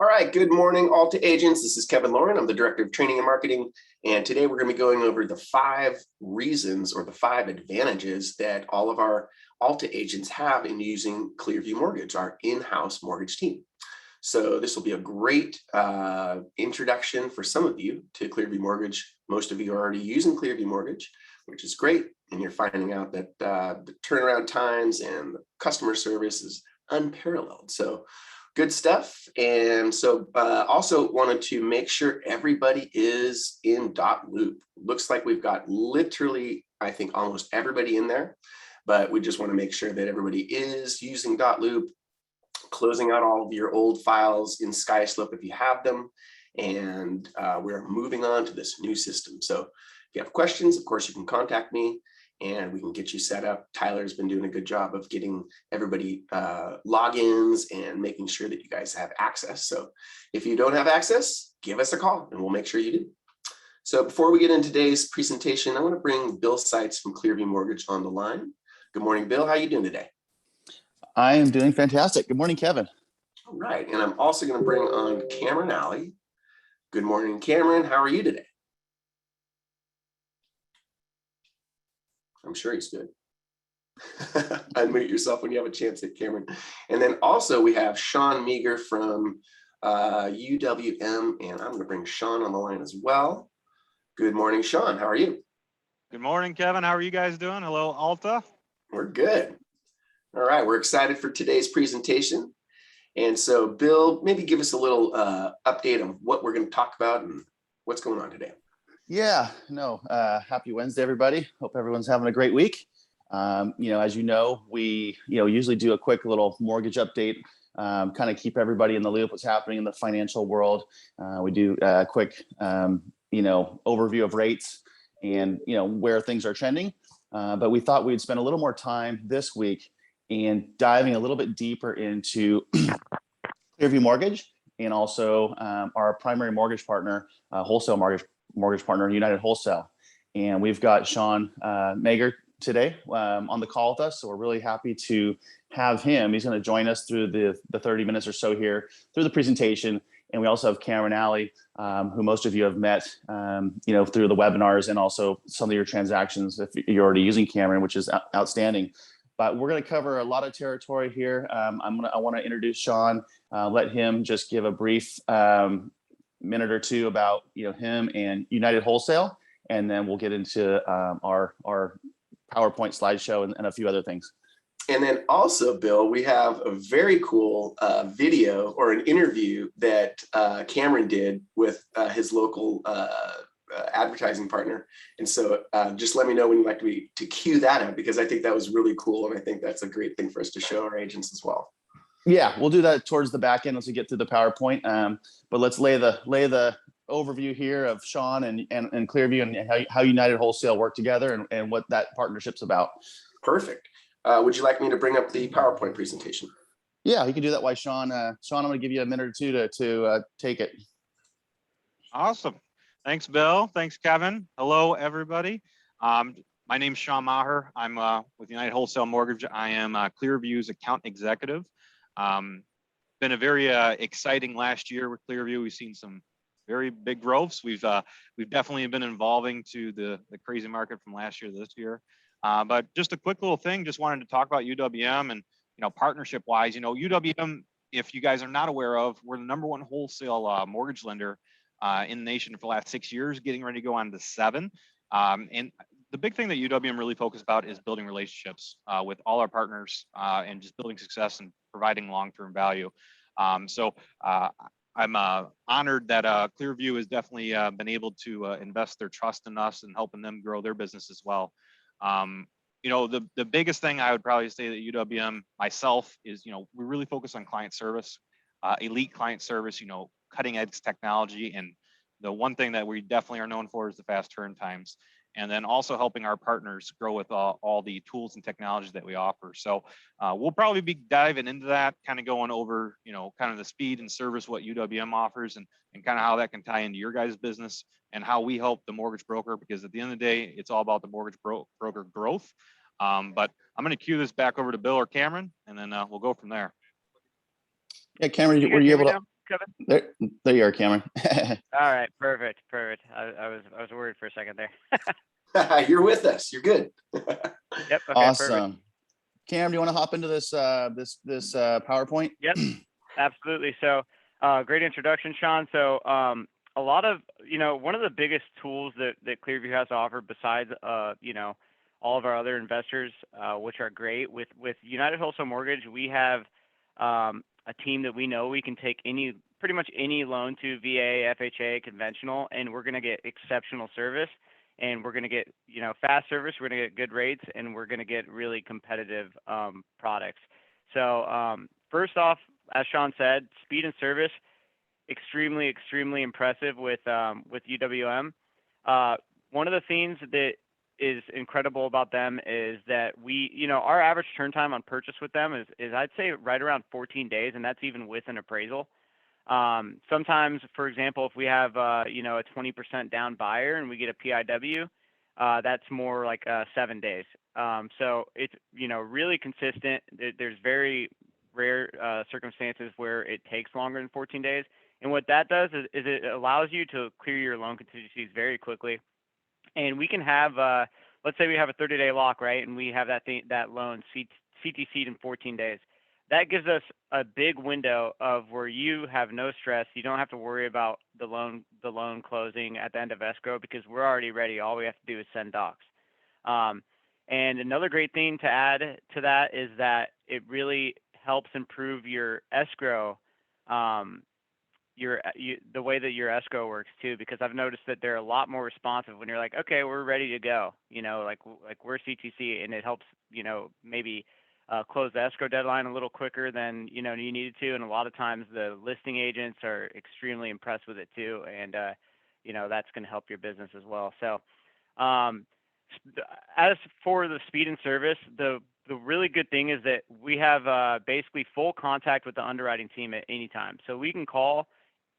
All right, good morning, Alta agents. This is Kevin Lauren. I'm the Director of Training and Marketing. And today we're going to be going over the 5 reasons or the 5 advantages that all of our Alta agents have in using Clearview Mortgage, our in-house mortgage team. So this will be a great introduction for some of you to Clearview Mortgage. Most of you are already using Clearview Mortgage, which is great. And you're finding out that the turnaround times and the customer service is unparalleled. So good stuff. And so also wanted to make sure everybody is in .loop. Looks like we've got literally, I think, almost everybody in there, but we just want to make sure that everybody is using .loop, closing out all of your old files in SkySlope if you have them. And we're moving on to this new system. So if you have questions, of course, you can contact me and we can get you set up. Tyler's been doing a good job of getting everybody logins and making sure that you guys have access. So if you don't have access, give us a call and we'll make sure you do. So before we get into today's presentation, I want to bring Bill Seitz from Clearview Mortgage on the line. Good morning, Bill. How are you doing today? I am doing fantastic. Good morning, Kevin. All right. And I'm also going to bring on Cameron Alley. Good morning, Cameron. How are you today? I'm sure he's good. Unmute yourself when you have a chance at Cameron. And then also we have Sean Meager from UWM, and I'm going to bring Sean on the line as well. Good morning, Sean. How are you? Good morning, Kevin. How are you guys doing? Hello, Alta. We're good. All right. We're excited for today's presentation. And so, Bill, maybe give us a little update on what we're going to talk about and what's going on today. Yeah, no, happy Wednesday, everybody. Hope everyone's having a great week. As you know, we, usually do a quick little mortgage update, kind of keep everybody in the loop, what's happening in the financial world. We do a quick, overview of rates and, where things are trending. But we thought we'd spend a little more time this week in diving a little bit deeper into Clearview Mortgage and also our primary mortgage partner, wholesale mortgage partner, United Wholesale. And we've got Sean Meager today on the call with us. So we're really happy to have him. He's going to join us through the 30 minutes or so here through the presentation. And we also have Cameron Alley, who most of you have met, through the webinars and also some of your transactions if you're already using Cameron, which is outstanding. But we're going to cover a lot of territory here. I want to introduce Sean, let him just give a brief minute or two about him and United Wholesale, and then we'll get into our PowerPoint slideshow and a few other things. And then also, Bill, we have a very cool video or an interview that Cameron did with his local advertising partner. And so just let me know when you'd like to cue that up, because I think that was really cool. And I think that's a great thing for us to show our agents as well. Yeah, we'll do that towards the back end once we get through the PowerPoint. But let's lay the overview here of Sean and Clearview and how United Wholesale work together and what that partnership's about. Perfect. Would you like me to bring up the PowerPoint presentation? Yeah, you can do that. Why, Sean? Sean, I'm going to give you a minute or two to take it. Awesome. Thanks, Bill. Thanks, Kevin. Hello, everybody. My name's Sean Maher. I'm with United Wholesale Mortgage. I am Clearview's account executive. Been a very exciting last year with Clearview. We've seen some very big growths. We've definitely been evolving to the crazy market from last year to this year. But just a quick little thing, just wanted to talk about UWM and, partnership wise, UWM, if you guys are not aware of, we're the #1 wholesale mortgage lender in the nation for the last 6 years, getting ready to go on to 7. And the big thing that UWM really focuses about is building relationships with all our partners and just building success and providing long-term value. So I'm honored that Clearview has definitely been able to invest their trust in us and helping them grow their business as well. The biggest thing I would probably say that UWM myself is, we really focus on client service, elite client service, cutting edge technology. And the one thing that we definitely are known for is the fast turn times. And then also helping our partners grow with all the tools and technologies that we offer. So we'll probably be diving into that, kind of going over, kind of the speed and service, what UWM offers and kind of how that can tie into your guys' business and how we help the mortgage broker, because at the end of the day, it's all about the mortgage broker growth. But I'm going to cue this back over to Bill or Cameron, and then we'll go from there. Yeah, Cameron, were you able to? Kevin? There you are, Cameron. All right, perfect. I was worried for a second there. You're with us. You're good. Yep. Okay, Awesome. perfect. Cam, do you want to hop into this PowerPoint? Yep, absolutely. So, great introduction, Sean. So, a lot of, one of the biggest tools that Clearview has to offer besides, all of our other investors, which are great with United Wholesale Mortgage, we have a team that we know we can take pretty much any loan to VA, FHA, conventional, and we're going to get exceptional service, and we're going to get, fast service, we're going to get good rates, and we're going to get really competitive products. So first off, as Sean said, speed and service, extremely impressive with UWM. One of the things that is incredible about them is that our average turn time on purchase with them is I'd say right around 14 days, and that's even with an appraisal. Sometimes, for example, if we have a 20% down buyer and we get a PIW, that's more like 7 days. So it's really consistent. There's very rare circumstances where it takes longer than 14 days. And what that does is it allows you to clear your loan contingencies very quickly. And we can have, let's say we have a 30-day lock, right? And we have that loan CTC'd in 14 days. That gives us a big window of where you have no stress. You don't have to worry about the loan closing at the end of escrow because we're already ready. All we have to do is send docs. And another great thing to add to that is that it really helps improve your escrow, the way that your escrow works too, because I've noticed that they're a lot more responsive when you're like, okay, we're ready to go, like we're CTC, and it helps, maybe close the escrow deadline a little quicker than, you needed to. And a lot of times the listing agents are extremely impressed with it too. And, that's going to help your business as well. So, as for the speed and service, the really good thing is that we have basically full contact with the underwriting team at any time. So we can call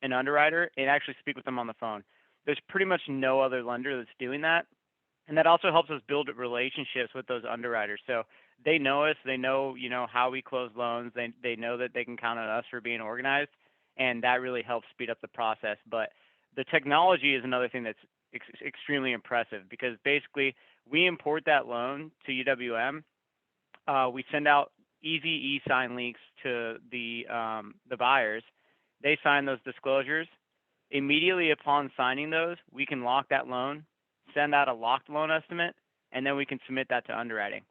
an underwriter and actually speak with them on the phone. There's pretty much no other lender that's doing that. And that also helps us build relationships with those underwriters. So they know us, they know, how we close loans. They know that they can count on us for being organized. And that really helps speed up the process. But the technology is another thing that's extremely impressive because basically we import that loan to UWM. We send out easy e-sign links to the buyers. They sign those disclosures. Immediately upon signing those, we can lock that loan, send out a locked loan estimate, and then we can submit that to underwriting.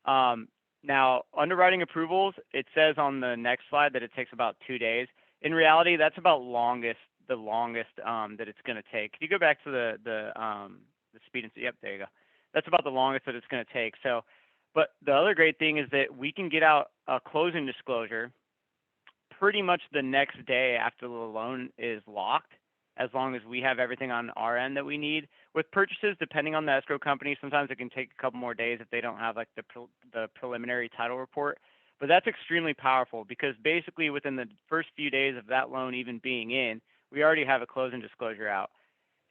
Now, underwriting approvals, it says on the next slide that it takes about 2 days. In reality, that's about the longest that it's going to take. Can you go back to the speed and yep, there you go. That's about the longest that it's going to take. So, but the other great thing is that we can get out a closing disclosure pretty much the next day after the loan is locked, as long as we have everything on our end that we need. With purchases, depending on the escrow company, sometimes it can take a couple more days if they don't have like the preliminary title report. But that's extremely powerful because basically within the first few days of that loan even being in, we already have a closing disclosure out.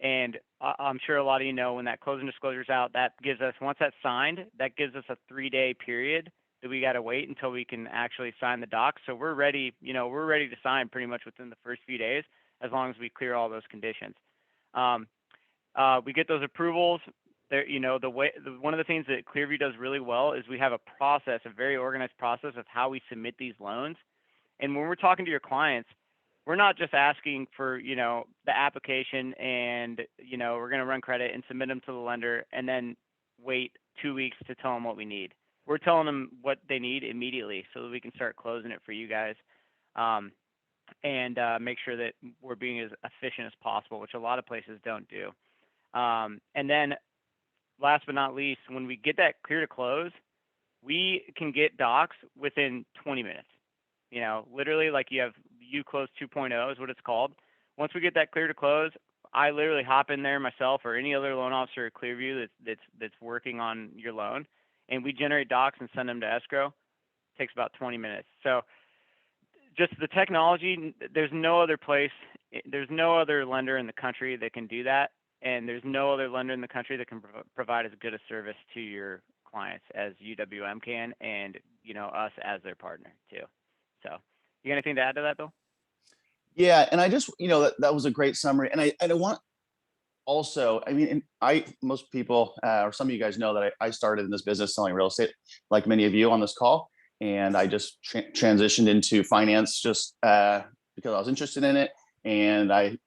And I'm sure a lot of you know when that closing disclosure is out, that gives us, once that's signed, that gives us a 3-day period that we got to wait until we can actually sign the docs. So we're ready, we're ready to sign pretty much within the first few days, as long as we clear all those conditions. We get those approvals. There, one of the things that Clearview does really well is we have a process, a very organized process of how we submit these loans. And when we're talking to your clients, we're not just asking for, the application and, we're going to run credit and submit them to the lender and then wait 2 weeks to tell them what we need. We're telling them what they need immediately so that we can start closing it for you guys, and make sure that we're being as efficient as possible, which a lot of places don't do. And then last but not least, when we get that clear to close, we can get docs within 20 minutes. Literally like you close 2.0 is what it's called. Once we get that clear to close, I literally hop in there myself or any other loan officer at Clearview that's working on your loan, and we generate docs and send them to escrow. It takes about 20 minutes. So just the technology, there's no other lender in the country that can do that. And there's no other lender in the country that can provide as good a service to your clients as UWM can, and us as their partner too. So, you got anything to add to that, Bill? Yeah, and I just, that was a great summary. And I don't want also, I mean, and most people, or some of you guys know that I started in this business selling real estate, like many of you on this call. And I just transitioned into finance just because I was interested in it. And I,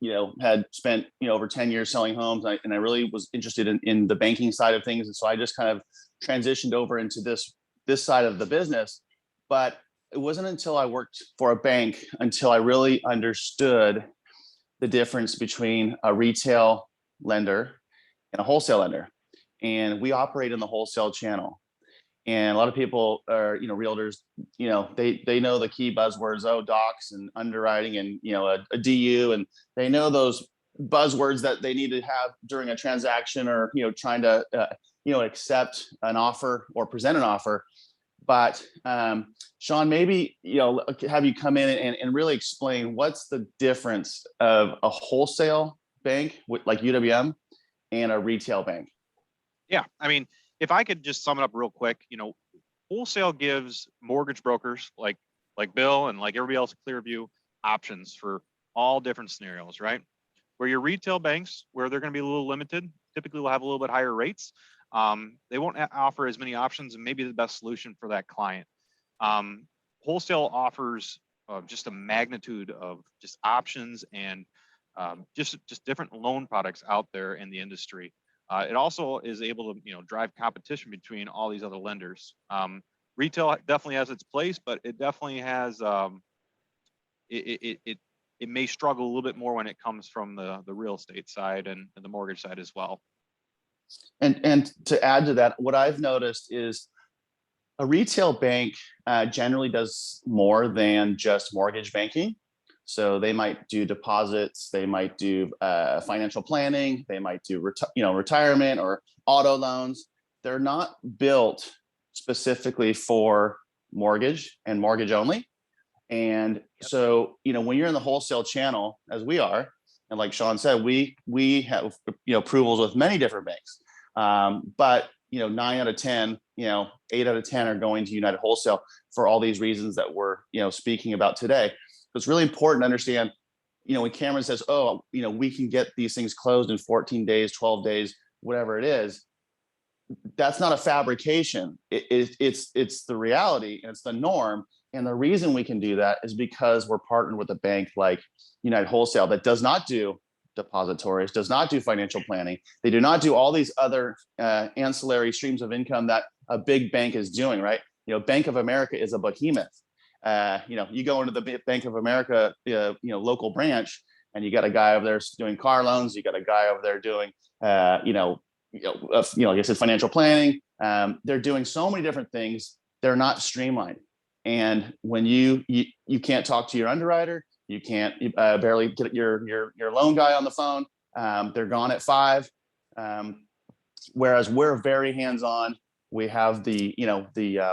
had spent, over 10 years selling homes. And I really was interested in the banking side of things. And so I just kind of transitioned over into this side of the business. But it wasn't until I worked for a bank until I really understood the difference between a retail lender and a wholesale lender. And we operate in the wholesale channel. And a lot of people are, realtors, they know the key buzzwords, docs and underwriting and, a DU, and they know those buzzwords that they need to have during a transaction or, trying to, accept an offer or present an offer. But Sean, maybe, have you come in and really explain what's the difference of a wholesale bank like UWM and a retail bank? Yeah, I mean, if I could just sum it up real quick, wholesale gives mortgage brokers like Bill and like everybody else at Clearview options for all different scenarios, right? Where your retail banks, where they're going to be a little limited, typically will have a little bit higher rates. They won't offer as many options and maybe the best solution for that client. Wholesale offers just a magnitude of just options and just different loan products out there in the industry. It also is able to drive competition between all these other lenders. Retail definitely has its place, but it definitely has it may struggle a little bit more when it comes from the real estate side and the mortgage side as well. And to add to that, what I've noticed is a retail bank generally does more than just mortgage banking. So they might do deposits, they might do financial planning, they might do retirement or auto loans. They're not built specifically for mortgage and mortgage only. And so, when you're in the wholesale channel, as we are, and like Sean said, we have approvals with many different banks. But 9 out of 10, 8 out of 10 are going to United Wholesale for all these reasons that we're speaking about today. So it's really important to understand, when Cameron says, we can get these things closed in 14 days, 12 days, whatever it is, that's not a fabrication. It's the reality and it's the norm. And the reason we can do that is because we're partnered with a bank like United Wholesale that does not do depositories, does not do financial planning. They do not do all these other ancillary streams of income that a big bank is doing, right? Bank of America is a behemoth. You go into the Bank of America, local branch, and you got a guy over there doing car loans. You got a guy over there doing, like I said, financial planning. They're doing so many different things. They're not streamlined. And when you can't talk to your underwriter, you can't barely get your loan guy on the phone. They're gone at 5. Whereas we're very hands-on. We have the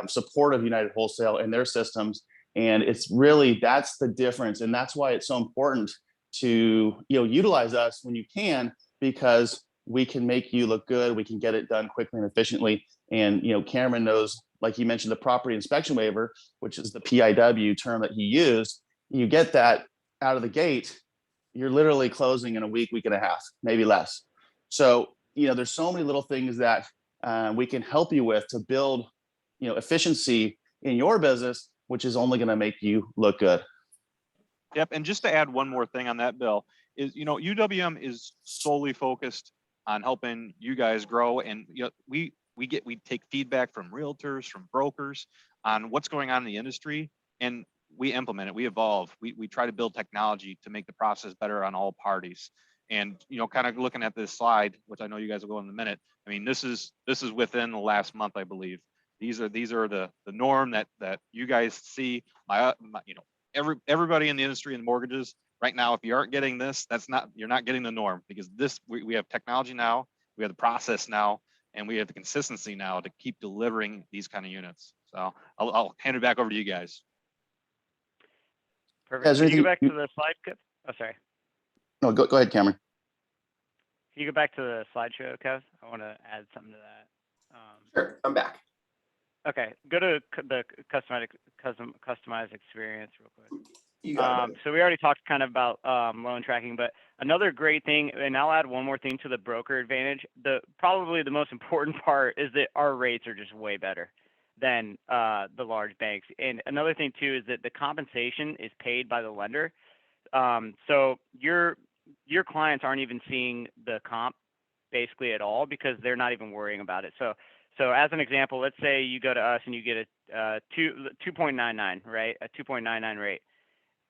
support of United Wholesale and their systems. And it's really, that's the difference. And that's why it's so important to, utilize us when you can, because we can make you look good. We can get it done quickly and efficiently. And, Cameron knows, like he mentioned, the property inspection waiver, which is the PIW term that he used. You get that out of the gate, you're literally closing in a week and a half, maybe less. So, there's so many little things that we can help you with to build, efficiency in your business, which is only going to make you look good. Yep. And just to add one more thing on that, Bill, is, UWM is solely focused on helping you guys grow. And, we take feedback from realtors, from brokers on what's going on in the industry, and we implement it, we evolve, we try to build technology to make the process better on all parties. And, kind of looking at this slide, which I know you guys will go in a minute. I mean, this is within the last month, I believe. These are the norm that you guys see. Everybody in the industry in mortgages right now, if you aren't getting this, you're not getting the norm, because we have technology now, we have the process now, and we have the consistency now to keep delivering these kind of units. So I'll hand it back over to you guys. Perfect. Can you go back to the slide? Oh, sorry. No, go ahead, Cameron. Can you go back to the slideshow, Kev? I want to add something to that. Sure, I'm back. Okay, go to the customized experience real quick. You got it, buddy. So we already talked kind of about loan tracking, but another great thing, and I'll add one more thing to the broker advantage. Probably the most important part is that our rates are just way better than the large banks. And another thing too is that the compensation is paid by the lender. So your clients aren't even seeing the comp basically at all because they're not even worrying about it. So as an example, let's say you go to us and you get a 2.99, right? A 2.99 rate.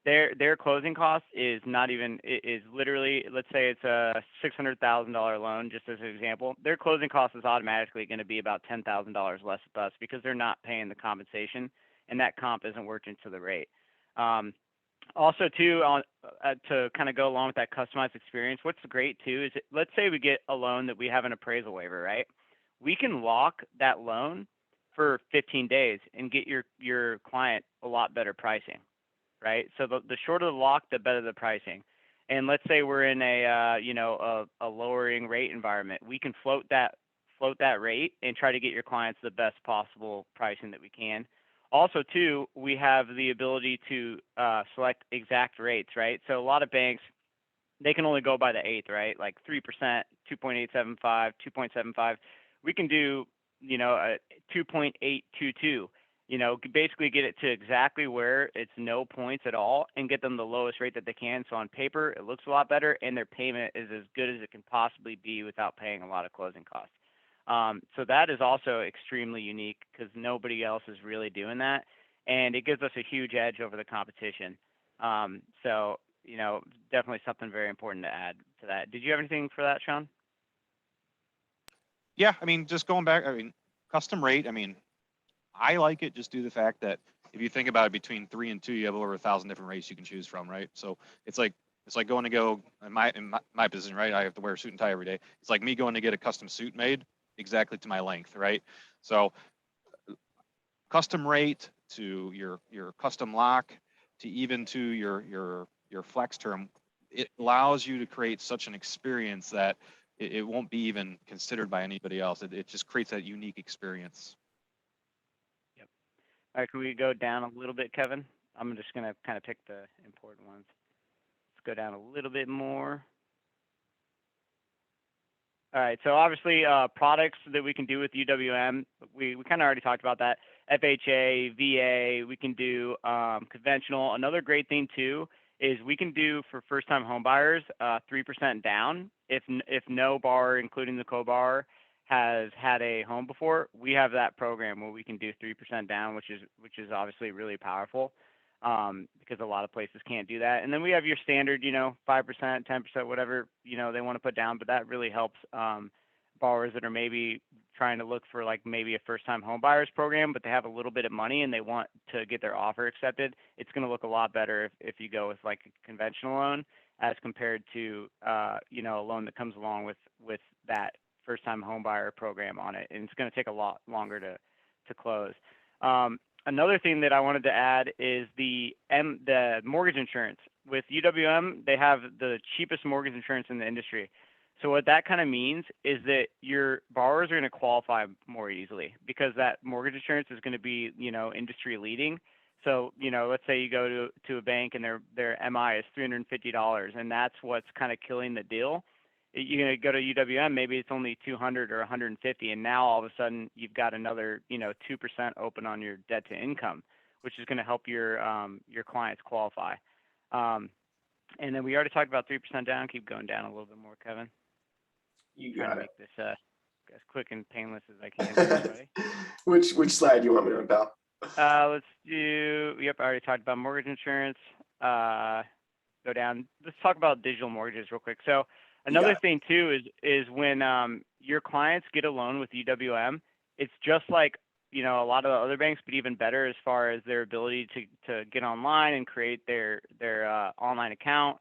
Their closing cost is not even, is literally, let's say it's a $600,000 loan, just as an example. Their closing cost is automatically going to be about $10,000 less with us because they're not paying the compensation, and that comp isn't worked into the rate. Also, too, to kind of go along with that customized experience, what's great too is let's say we get a loan that we have an appraisal waiver, right? We can lock that loan for 15 days and get your client a lot better pricing, right? So the shorter the lock, the better the pricing. And let's say we're in a lowering rate environment, we can float that rate and try to get your clients the best possible pricing that we can. Also, too, we have the ability to select exact rates, right? So a lot of banks, they can only go by the eighth, right? Like 3%, 2.875, 2.75. We can do, a 2.822. Basically get it to exactly where it's no points at all and get them the lowest rate that they can. So on paper, it looks a lot better, and their payment is as good as it can possibly be without paying a lot of closing costs. So that is also extremely unique because nobody else is really doing that, and it gives us a huge edge over the competition. So, definitely something very important to add to that. Did you have anything for that, Sean? Yeah, I mean, just going back, I mean, custom rate, I mean, I like it just due to the fact that if you think about it, between 3 and 2, you have over 1,000 different rates you can choose from, right? So it's like going to go in my position, right? I have to wear a suit and tie every day. It's like me going to get a custom suit made exactly to my length, right? So custom rate to your custom lock to even to your flex term, it allows you to create such an experience that it won't be even considered by anybody else. It just creates that unique experience. Yep. All right, can we go down a little bit, Kevin? I'm just going to kind of pick the important ones. Let's go down a little bit more. All right, so obviously products that we can do with UWM, we kind of already talked about that. FHA, VA, we can do conventional. Another great thing too is we can do for first-time home buyers 3% down. If no borrower, including the co-borrower, has had a home before, we have that program where we can do 3% down, which is obviously really powerful because a lot of places can't do that. And then we have your standard, 5%, 10%, whatever, they want to put down, but that really helps borrowers that are maybe trying to look for like maybe a first-time home buyers program, but they have a little bit of money and they want to get their offer accepted. It's going to look a lot better if you go with like a conventional loan as compared to, a loan that comes along with that first-time home buyer program on it. And it's going to take a lot longer to close. Another thing that I wanted to add is the mortgage insurance. With UWM, they have the cheapest mortgage insurance in the industry. So what that kind of means is that your borrowers are going to qualify more easily because that mortgage insurance is going to be, industry leading. So, let's say you go to a bank and their MI is $350, and that's what's kind of killing the deal. You're going to go to UWM, maybe it's only 200 or 150, and now all of a sudden you've got another, 2% open on your debt to income, which is going to help your clients qualify. And then we already talked about 3% down. Keep going down a little bit more, Kevin. You Trying got to it. make this as quick and painless as I can for everybody. Which slide do you want me to about? Let's do. Yep, I already talked about mortgage insurance. Go down. Let's talk about digital mortgages real quick. So another thing too is when your clients get a loan with UWM, it's just like a lot of the other banks, but even better as far as their ability to get online and create their online account,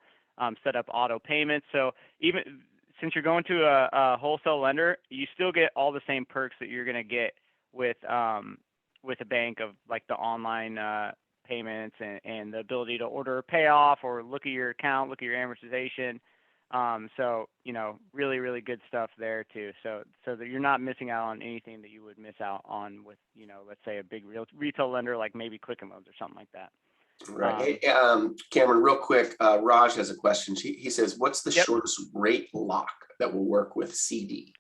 set up auto payments. So even since you're going to a wholesale lender, you still get all the same perks that you're going to get with a bank of like the online payments and the ability to order a payoff or look at your account, look at your amortization. So, really, really good stuff there too. So that you're not missing out on anything that you would miss out on with, let's say a big retail lender like maybe Quicken Loans or something like that. Right. Hey, Cameron, real quick, Raj has a question. He says, what's the Yep. shortest rate lock that will work with CD?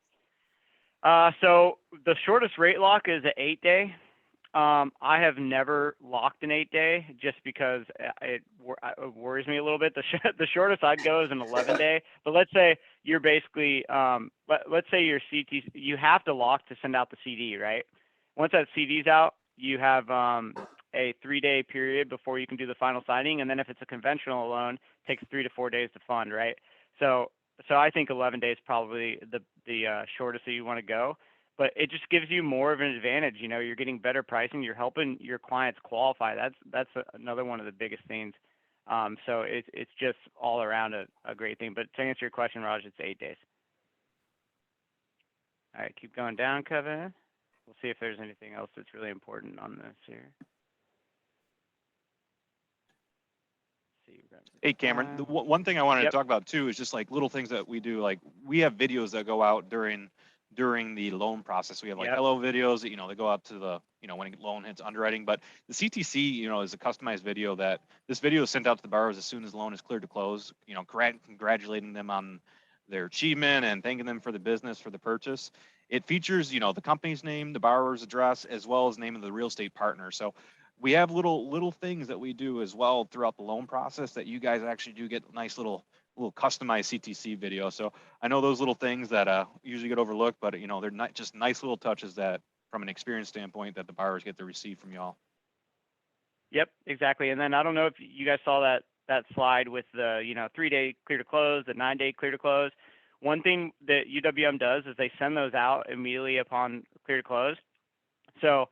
So the shortest rate lock is an 8-day. I have never locked an 8-day just because it worries me a little bit. The shortest I'd go is an 11-day. But let's say you're basically, let's say your CT, you have to lock to send out the CD, right? Once that CD's out, you have a 3-day period before you can do the final signing, and then if it's a conventional loan, it takes 3 to 4 days to fund, right? So I think 11 days probably the shortest that you want to go. But it just gives you more of an advantage. You know, you're getting better pricing. You're helping your clients qualify. That's another one of the biggest things. So it's just all around a great thing. But to answer your question, Raj, it's 8 days. All right, keep going down, Kevin. We'll see if there's anything else that's really important on this here. Hey, Cameron, the one thing I wanted to talk about too is just like little things that we do. Like we have videos that go out during the loan process. We have like hello videos that, they go out to the, when a loan hits underwriting. But the CTC, is a customized video that this video is sent out to the borrowers as soon as the loan is cleared to close, congratulating them on their achievement and thanking them for the business, for the purchase. It features, the company's name, the borrower's address, as well as name of the real estate partner. So we have little things that we do as well throughout the loan process that you guys actually do get nice little customized CTC video. So I know those little things that usually get overlooked, but they're not just nice little touches that from an experience standpoint that the borrowers get to receive from y'all. Yep, exactly. And then I don't know if you guys saw that slide with the 3-day clear to close, the 9-day clear to close. One thing that UWM does is they send those out immediately upon clear to close. So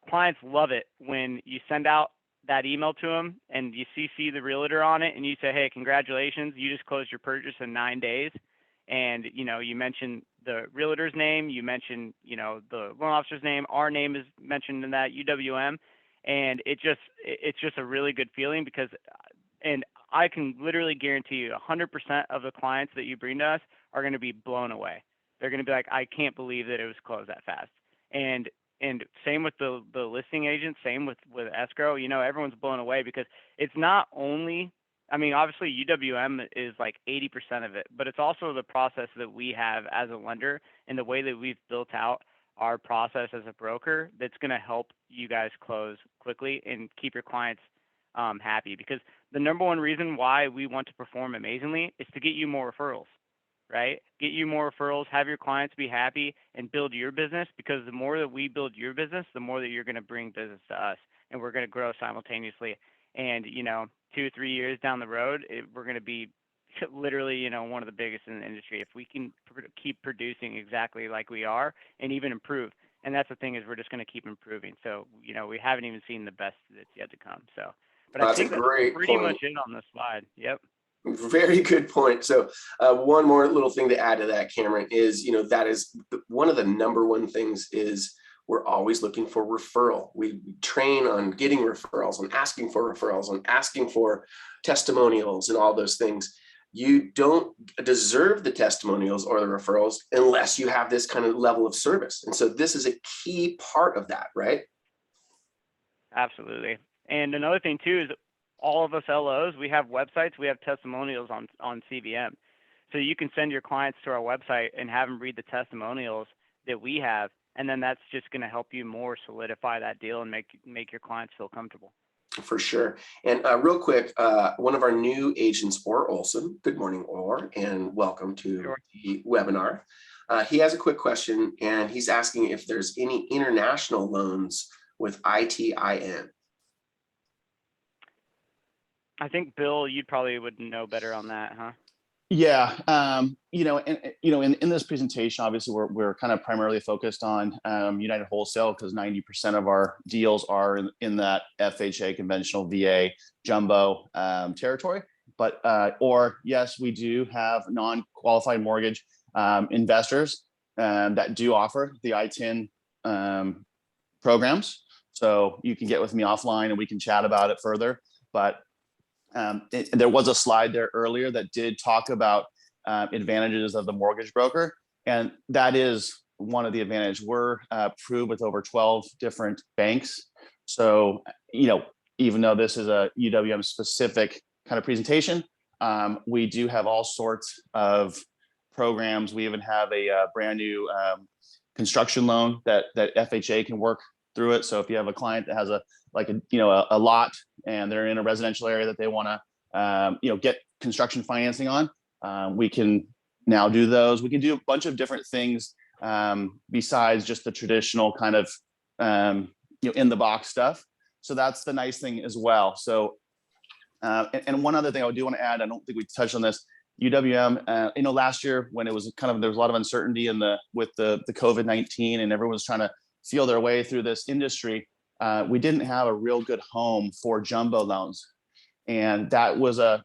clients love it when you send out that email to them and you CC the realtor on it and you say, hey, congratulations, you just closed your purchase in 9 days. And, you mentioned the realtor's name, you mentioned, the loan officer's name, our name is mentioned in that, UWM. And it's just a really good feeling because, and I can literally guarantee you 100% of the clients that you bring to us are going to be blown away. They're going to be like, I can't believe that it was closed that fast. And same with the listing agent, same with escrow, everyone's blown away because it's not only, obviously UWM is like 80% of it, but it's also the process that we have as a lender and the way that we've built out our process as a broker that's going to help you guys close quickly and keep your clients happy. Because the number one reason why we want to perform amazingly is to get you more referrals. Right? Get you more referrals, have your clients be happy, and build your business, because the more that we build your business, the more that you're going to bring business to us, and we're going to grow simultaneously. And, 2 or 3 years down the road, we're going to be literally, one of the biggest in the industry if we can keep producing exactly like we are and even improve. And that's the thing, is we're just going to keep improving. So, we haven't even seen the best that's yet to come. So, but I think that's pretty much it on this slide. Yep. Very good point. So one more little thing to add to that, Cameron, is, that is one of the number one things is we're always looking for referral. We train on getting referrals, on asking for referrals, on asking for testimonials and all those things. You don't deserve the testimonials or the referrals unless you have this kind of level of service. And so this is a key part of that, right? Absolutely. And another thing too is all of us LOs, we have websites, we have testimonials on CVM. So you can send your clients to our website and have them read the testimonials that we have. And then that's just going to help you more solidify that deal and make your clients feel comfortable. For sure. And real quick, one of our new agents, Orr Olson, good morning, Orr, and welcome to the webinar. He has a quick question, and he's asking if there's any international loans with ITIN. I think Bill, you probably would know better on that, huh? Yeah, in this presentation, obviously we're kind of primarily focused on United Wholesale, because 90% of our deals are in that FHA conventional VA jumbo territory. But or yes, we do have non-qualified mortgage investors that do offer the ITIN programs. So you can get with me offline and we can chat about it further. But there was a slide there earlier that did talk about advantages of the mortgage broker, and that is one of the advantages. We're approved with over 12 different banks. So, even though this is a UWM specific kind of presentation, we do have all sorts of programs. We even have a brand new construction loan that FHA can work through it. So if you have a client that has a lot and they're in a residential area that they want to get construction financing on, we can now do those. We can do a bunch of different things besides just the traditional kind of in the box stuff. So that's the nice thing as well. So and one other thing I do want to add, I don't think we touched on this. UWM, last year when it was there was a lot of uncertainty with the COVID-19 and everyone was trying to feel their way through this industry. We didn't have a real good home for jumbo loans, and that was a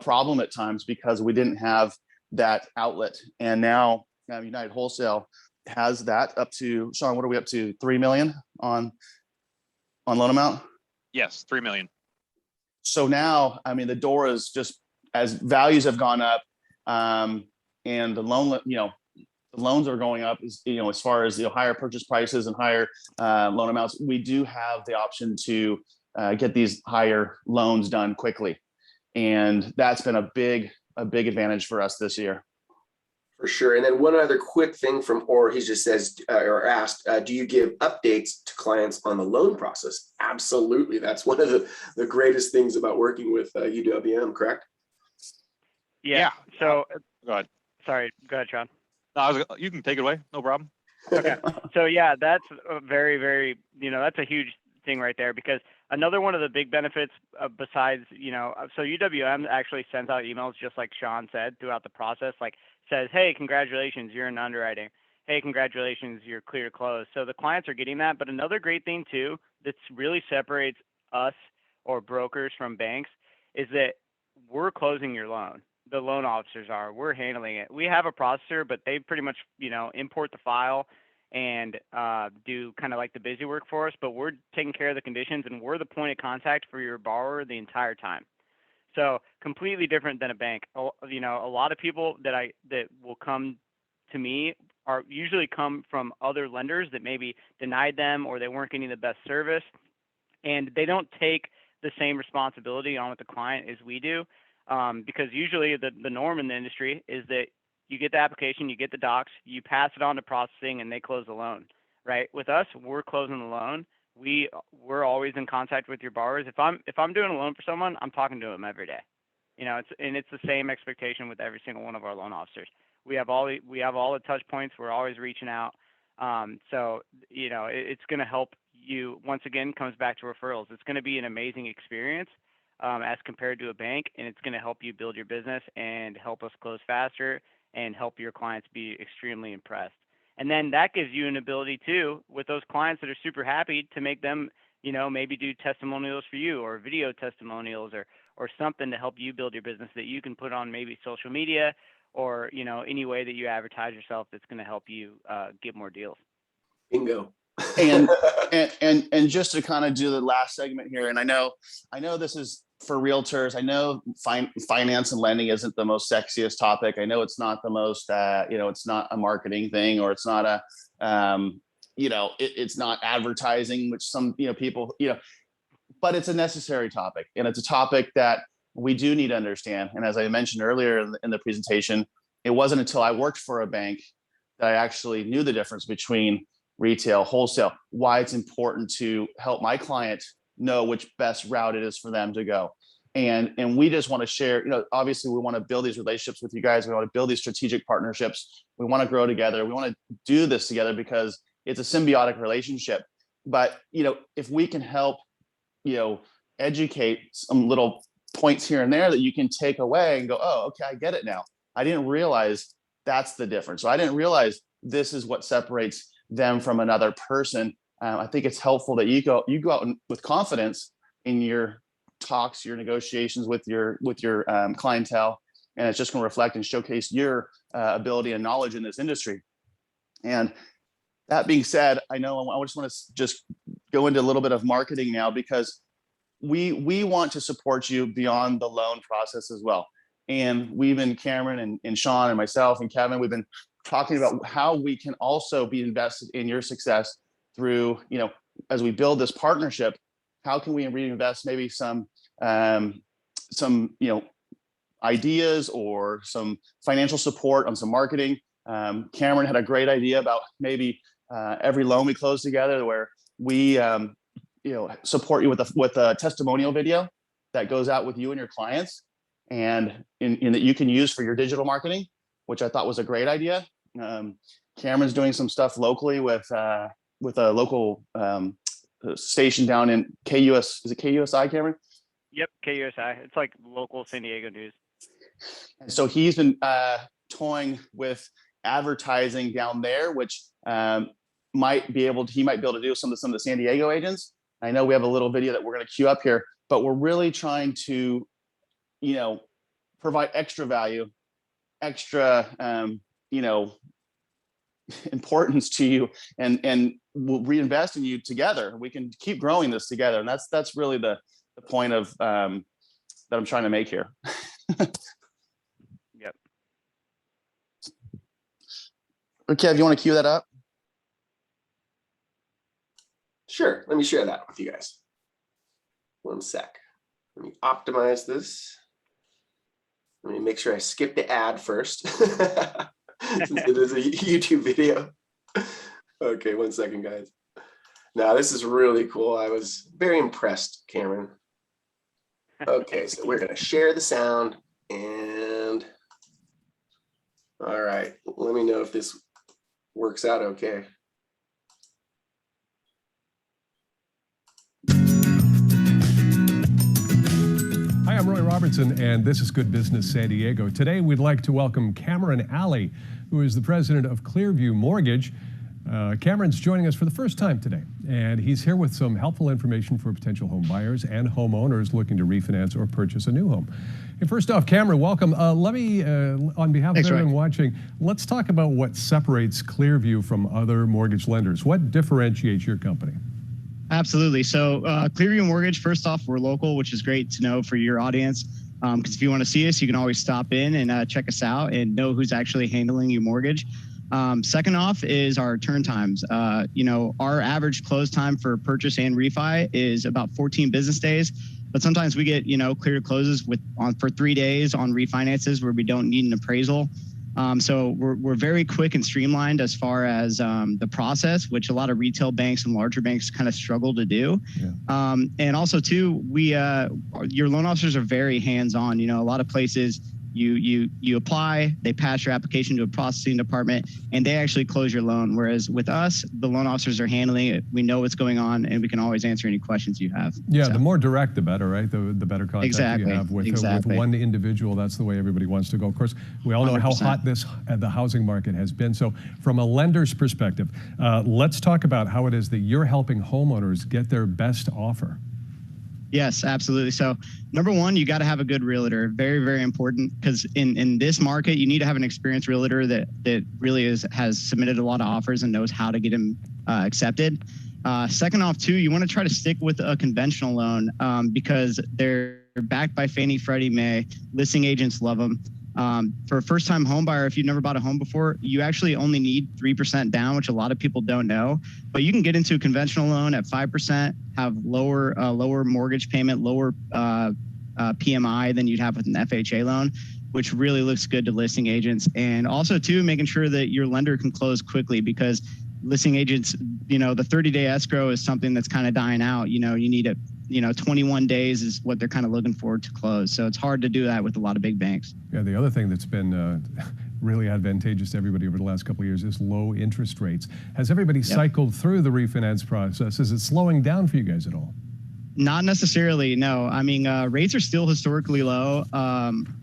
problem at times because we didn't have that outlet. And now United Wholesale has that up to, Sean, what are we up to? 3 million on loan amount? Yes, 3 million. So now, the door is just, as values have gone up, and the loans are going up, as far as higher purchase prices and higher loan amounts, we do have the option to get these higher loans done quickly, and that's been a big advantage for us this year. For sure. And then one other quick thing from he just says or asked, do you give updates to clients on the loan process? Absolutely. That's one of the greatest things about working with UWM, correct? Yeah. So go ahead. Sorry. Go ahead, Sean. No, you can take it away. No problem. Okay. So yeah, that's a very, very, that's a huge thing right there, because another one of the big benefits besides, so UWM actually sends out emails just like Sean said throughout the process, like says, hey, congratulations, you're in underwriting. Hey, congratulations, you're clear to close. So the clients are getting that. But another great thing too, that really separates us or brokers from banks, is that we're closing your loan. The loan officers are, we're handling it. We have a processor, but they pretty much, import the file and do kind of like the busy work for us, but we're taking care of the conditions and we're the point of contact for your borrower the entire time. So completely different than a bank. A lot of people that will come to me are usually come from other lenders that maybe denied them or they weren't getting the best service, and they don't take the same responsibility on with the client as we do, because usually the norm in the industry is that you get the application, you get the docs, you pass it on to processing, and they close the loan. Right? With us, we're closing the loan. We're always in contact with your borrowers. If I'm doing a loan for someone, I'm talking to them every day. It's the same expectation with every single one of our loan officers. We have all the touch points. We're always reaching out. So it's going to help you. Once again, comes back to referrals. It's going to be an amazing experience as compared to a bank, and it's going to help you build your business and help us close faster and help your clients be extremely impressed. And then that gives you an ability too, with those clients that are super happy, to make them, maybe do testimonials for you, or video testimonials, or something to help you build your business that you can put on maybe social media, or, any way that you advertise yourself that's going to help you get more deals. Bingo. and just to kind of do the last segment here, and I know this is for realtors. I know finance and lending isn't the most sexiest topic. I know it's not the most, it's not a marketing thing, or it's not it's not advertising, which some, people, but it's a necessary topic, and it's a topic that we do need to understand. And as I mentioned earlier in the presentation, it wasn't until I worked for a bank that I actually knew the difference between retail, wholesale, why it's important to help my client know which best route it is for them to go. And we just want to share, obviously we want to build these relationships with you guys. We want to build these strategic partnerships. We want to grow together. We want to do this together because it's a symbiotic relationship. But, if we can help, educate some little points here and there that you can take away and go, oh, okay, I get it now. I didn't realize that's the difference. So I didn't realize this is what separates them from another person. I think it's helpful that you go out with confidence in your talks, your negotiations with your clientele, and it's just going to reflect and showcase your ability and knowledge in this industry. And that being said, I know I just want to just go into a little bit of marketing now, because we want to support you beyond the loan process as well. And we've been, Cameron and Sean and myself and Kevin, we've been talking about how we can also be invested in your success through, as we build this partnership, how can we reinvest maybe some ideas or some financial support on some marketing. Cameron had a great idea about maybe every loan we close together where we support you with a testimonial video that goes out with you and your clients, and in that you can use for your digital marketing, which I thought was a great idea. Cameron's doing some stuff locally with a local station down in KUS. Is it KUSI, Cameron? Yep, KUSI. It's like local San Diego news. And so he's been toying with advertising down there, which he might be able to do some of the San Diego agents. I know we have a little video that we're going to queue up here, but we're really trying to, provide extra value, extra, importance to you, and we'll reinvest in you together. We can keep growing this together, and that's really the point of that I'm trying to make here. Yep. Okay, Kev, you want to cue that up? Sure, let me share that with you guys. One sec. Let me optimize this. Let me make sure I skip the ad first, since it is a YouTube video. Okay, 1 second, guys. Now, this is really cool. I was very impressed, Cameron. Okay, so we're going to share the sound, and all right, let me know if this works out okay. Hi, I'm Roy Robertson, and this is Good Business San Diego. Today, we'd like to welcome Cameron Alley, who is the president of Clearview Mortgage. Cameron's joining us for the first time today, and he's here with some helpful information for potential home buyers and homeowners looking to refinance or purchase a new home. Hey, first off, Cameron, welcome. Let me, on behalf of everyone watching, let's talk about what separates Clearview from other mortgage lenders. What differentiates your company? Absolutely. So Clearview Mortgage, first off, we're local, which is great to know for your audience. Because if you want to see us, you can always stop in and check us out and know who's actually handling your mortgage. Second off is our turn times. Our average close time for purchase and refi is about 14 business days. But sometimes we get, clear closes for 3 days on refinances where we don't need an appraisal. So we're very quick and streamlined as far as the process, which a lot of retail banks and larger banks kind of struggle to do. Yeah. And also too, your loan officers are very hands-on. A lot of places you apply, they pass your application to a processing department, and they actually close your loan. Whereas with us, the loan officers are handling it. We know what's going on, and we can always answer any questions you have. Yeah, so. The more direct, the better, right? The better contact you have with one individual. That's the way everybody wants to go. Of course, we all know 100%. How hot the housing market has been. So from a lender's perspective, let's talk about how it is that you're helping homeowners get their best offer. Yes, absolutely. So number one, you got to have a good realtor. Very, very important, because in this market, you need to have an experienced realtor that really has submitted a lot of offers and knows how to get them accepted. Second off, too, you want to try to stick with a conventional loan because they're backed by Fannie, Freddie, Mae. Listing agents love them. For a first-time home buyer, if you've never bought a home before, you actually only need 3% down, which a lot of people don't know. But you can get into a conventional loan at 5%, have lower mortgage payment, lower PMI than you'd have with an FHA loan, which really looks good to listing agents. And also, too, making sure that your lender can close quickly, because listing agents, the 30-day escrow is something that's kind of dying out. You need it. 21 days is what they're kind of looking for to close. So it's hard to do that with a lot of big banks. Yeah, the other thing that's been really advantageous to everybody over the last couple of years is low interest rates. Has everybody cycled through the refinance process? Is it slowing down for you guys at all? Not necessarily, no. I mean, rates are still historically low.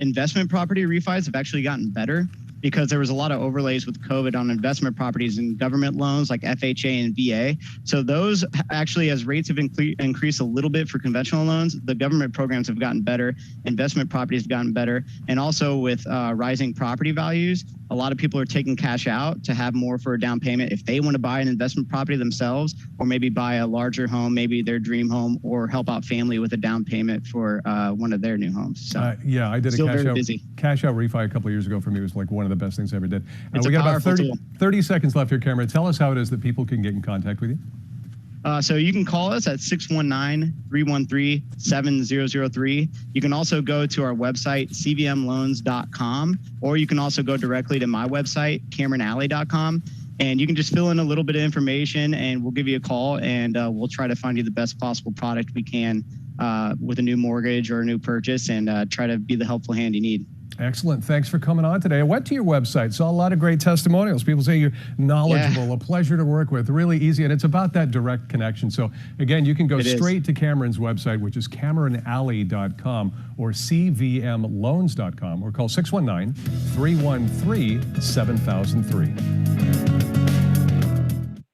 Investment property refis have actually gotten better, because there was a lot of overlays with COVID on investment properties and government loans like FHA and VA. So those actually, as rates have increased a little bit for conventional loans, the government programs have gotten better, investment properties have gotten better. And also with rising property values, a lot of people are taking cash out to have more for a down payment if they want to buy an investment property themselves, or maybe buy a larger home, maybe their dream home, or help out family with a down payment for one of their new homes. So yeah, I did a cash out refi a couple of years ago. For me, it was like one of the best things I ever did. We got about 30 seconds left here, Cameron. Tell us how it is that people can get in contact with you. So you can call us at 619-313-7003. You can also go to our website, cvmloans.com, or you can also go directly to my website, cameronalley.com. And you can just fill in a little bit of information and we'll give you a call and we'll try to find you the best possible product we can with a new mortgage or a new purchase and try to be the helpful hand you need. Excellent. Thanks for coming on today. I went to your website, saw a lot of great testimonials. People say you're knowledgeable, a pleasure to work with, really easy, and it's about that direct connection. So again, you can go straight to Cameron's website, which is cameronalley.com or cvmloans.com, or call 619-313-7003.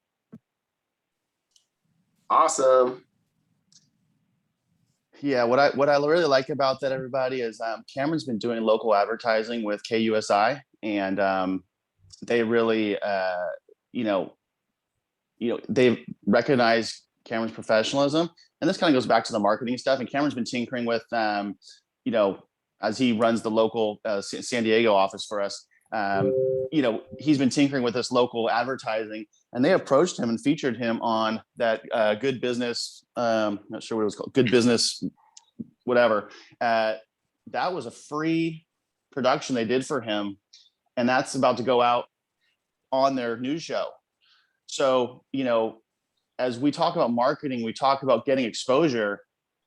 Awesome. Yeah, what I really like about that, everybody, is Cameron's been doing local advertising with KUSI, and they really, they've recognized Cameron's professionalism, and this kind of goes back to the marketing stuff. And Cameron's been tinkering with, as he runs the local San Diego office for us. He's been tinkering with this local advertising, and they approached him and featured him on that Good Business, not sure what it was called, Good Business, whatever. That was a free production they did for him, and that's about to go out on their news show. So, as we talk about marketing, we talk about getting exposure.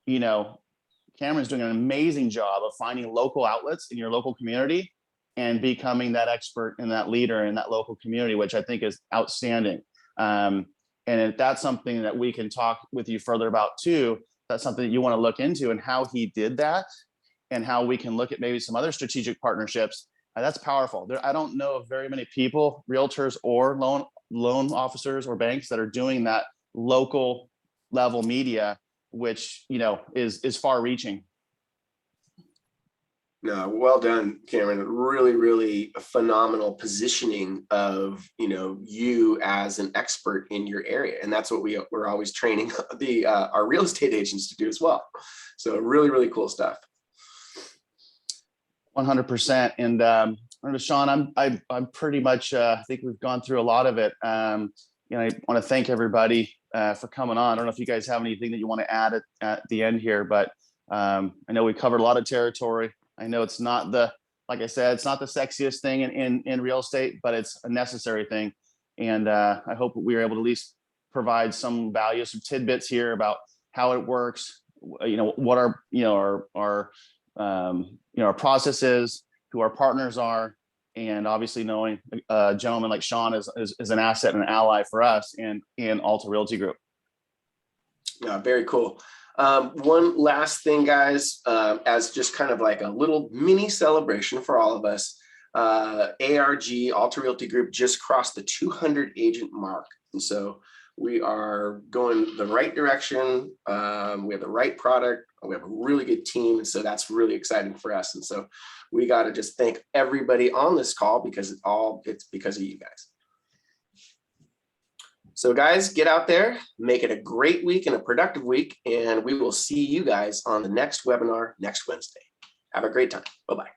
Cameron's doing an amazing job of finding local outlets in your local community and becoming that expert and that leader in that local community, which I think is outstanding. And if that's something that we can talk with you further about too, that's something that you want to look into, and how he did that and how we can look at maybe some other strategic partnerships. That's powerful. I don't know of very many people, realtors or loan officers or banks, that are doing that local level media, which, is far reaching. No, well done, Cameron. Really, really a phenomenal positioning of, you as an expert in your area. And that's what we're always training our real estate agents to do as well. So really, really cool stuff. 100%. And Sean, I'm pretty much, I think we've gone through a lot of it. I want to thank everybody for coming on. I don't know if you guys have anything that you want to add at the end here, but I know we covered a lot of territory. I know it's not like I said, it's not the sexiest thing in real estate, but it's a necessary thing. And I hope we were able to at least provide some value, some tidbits here about how it works, what our process is, who our partners are, and obviously knowing a gentleman like Sean is an asset and an ally for us and Alta Realty Group. Yeah, very cool. One last thing, guys, as just kind of like a little mini celebration for all of us, ARG, Alta Realty Group, just crossed the 200 agent mark. And so we are going the right direction. We have the right product. We have a really good team. And so that's really exciting for us. And so we got to just thank everybody on this call, because it's because of you guys. So guys, get out there, make it a great week and a productive week, and we will see you guys on the next webinar next Wednesday. Have a great time. Bye-bye.